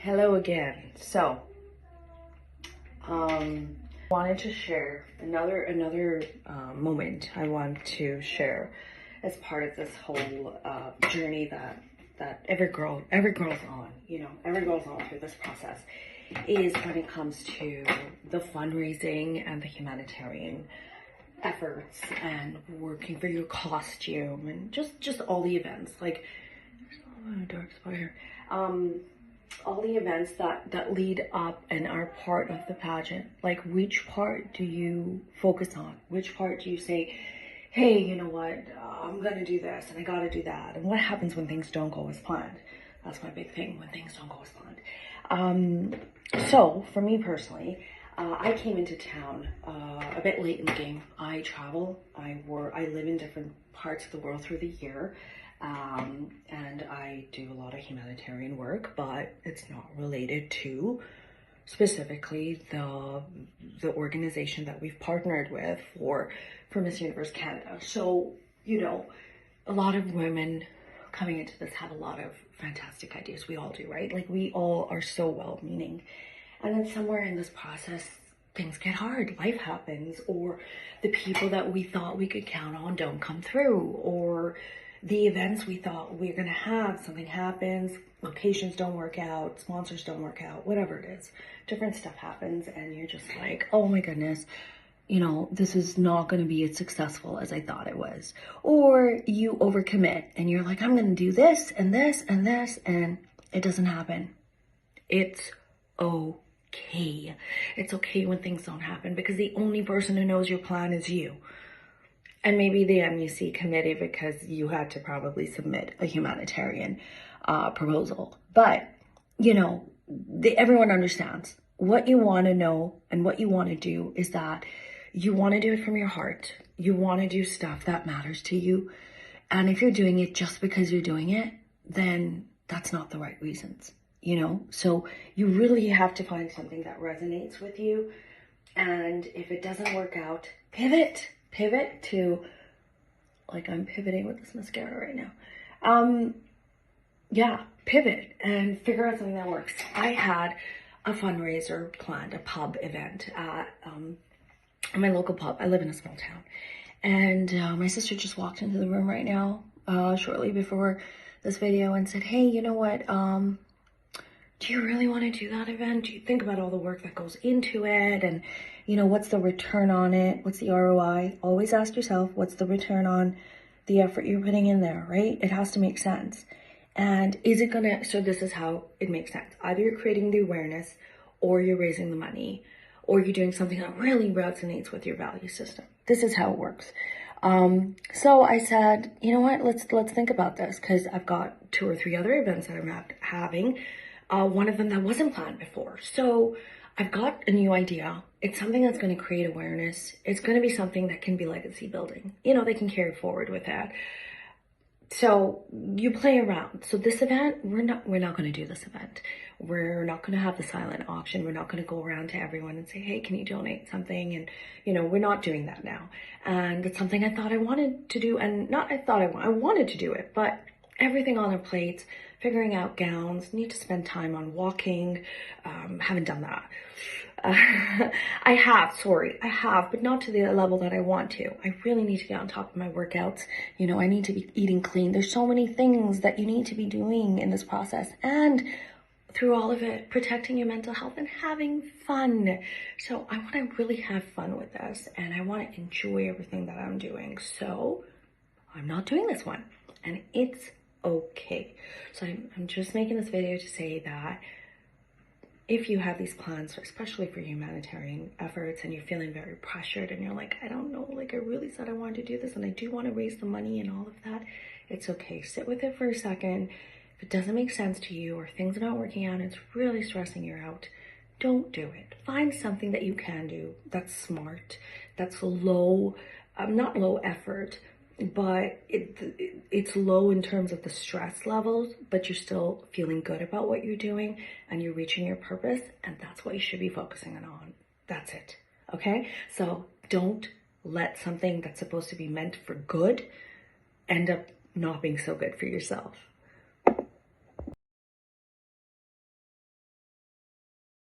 Hello again. So, wanted to share another moment I want to share as part of this whole journey that every girl's on. Every girl's on through this process is when it comes to the fundraising and the humanitarian efforts and working for your costume and just all the events. Like, there's a dark spot here. All the events that lead up and are part of the pageant. Like, which part do you focus on? Which part do you say, hey, you know what, I'm gonna do this and I gotta do that? And what happens when things don't go as planned? That's my big thing, when things don't go as planned. So for me personally, I came into town a bit late in the game. I travel, I live in different parts of the world through the year. And I do a lot of humanitarian work, but it's not related to specifically the organization that we've partnered with for Miss Universe Canada. So, a lot of women coming into this have a lot of fantastic ideas. We all do, right? Like, we all are so well-meaning. And then somewhere in this process, things get hard. Life happens, or the people that we thought we could count on don't come through, or the events we thought we were going to have, something happens, locations don't work out, sponsors don't work out, whatever it is. Different stuff happens and you're just like, oh my goodness, this is not going to be as successful as I thought it was. Or you overcommit and you're like, I'm going to do this and this and this, and it doesn't happen. It's okay. It's okay when things don't happen, because the only person who knows your plan is you. And maybe the MUC committee, because you had to probably submit a humanitarian proposal. But, everyone understands. What you want to know and what you want to do is that you want to do it from your heart. You want to do stuff that matters to you. And if you're doing it just because you're doing it, then that's not the right reasons, So you really have to find something that resonates with you. And if it doesn't work out, pivot to, like, I'm pivoting with this mascara right now. Pivot and figure out something that works. I had a fundraiser planned, a pub event at my local pub. I live in a small town. And my sister just walked into the room right now, shortly before this video, and said, hey, you know what, do you really want to do that event? Do you think about all the work that goes into it? And, what's the return on it? What's the ROI? Always ask yourself, what's the return on the effort you're putting in there, right? It has to make sense. And so this is how it makes sense. Either you're creating the awareness, or you're raising the money, or you're doing something that really resonates with your value system. This is how it works. So I said, you know what, let's think about this, because I've got 2 or 3 other events that I'm having. One of them that wasn't planned before. So I've got a new idea. It's something that's going to create awareness. It's going to be something that can be legacy building. They can carry forward with that. So you play around. So this event, we're not going to do this event. We're not going to have the silent auction. We're not going to go around to everyone and say, hey, can you donate something? And, we're not doing that now. And it's something I thought I wanted to do. And not I wanted to do it, but everything on our plates, figuring out gowns, need to spend time on walking. Haven't done that. I have, but not to the level that I want to. I really need to get on top of my workouts. I need to be eating clean. There's so many things that you need to be doing in this process. And through all of it, protecting your mental health and having fun. So I want to really have fun with this, and I want to enjoy everything that I'm doing. So I'm not doing this one, and it's okay. So I'm just making this video to say that if you have these plans, especially for humanitarian efforts, and you're feeling very pressured and you're like, I don't know, like, I really said I wanted to do this and I do want to raise the money and all of that, it's okay. Sit with it for a second. If it doesn't make sense to you, or things are not working out and it's really stressing you out, don't do it. Find something that you can do that's smart, that's low, not low effort, but it's low in terms of the stress levels, but you're still feeling good about what you're doing and you're reaching your purpose, and that's what you should be focusing on. That's it. Okay? So don't let something that's supposed to be meant for good end up not being so good for yourself.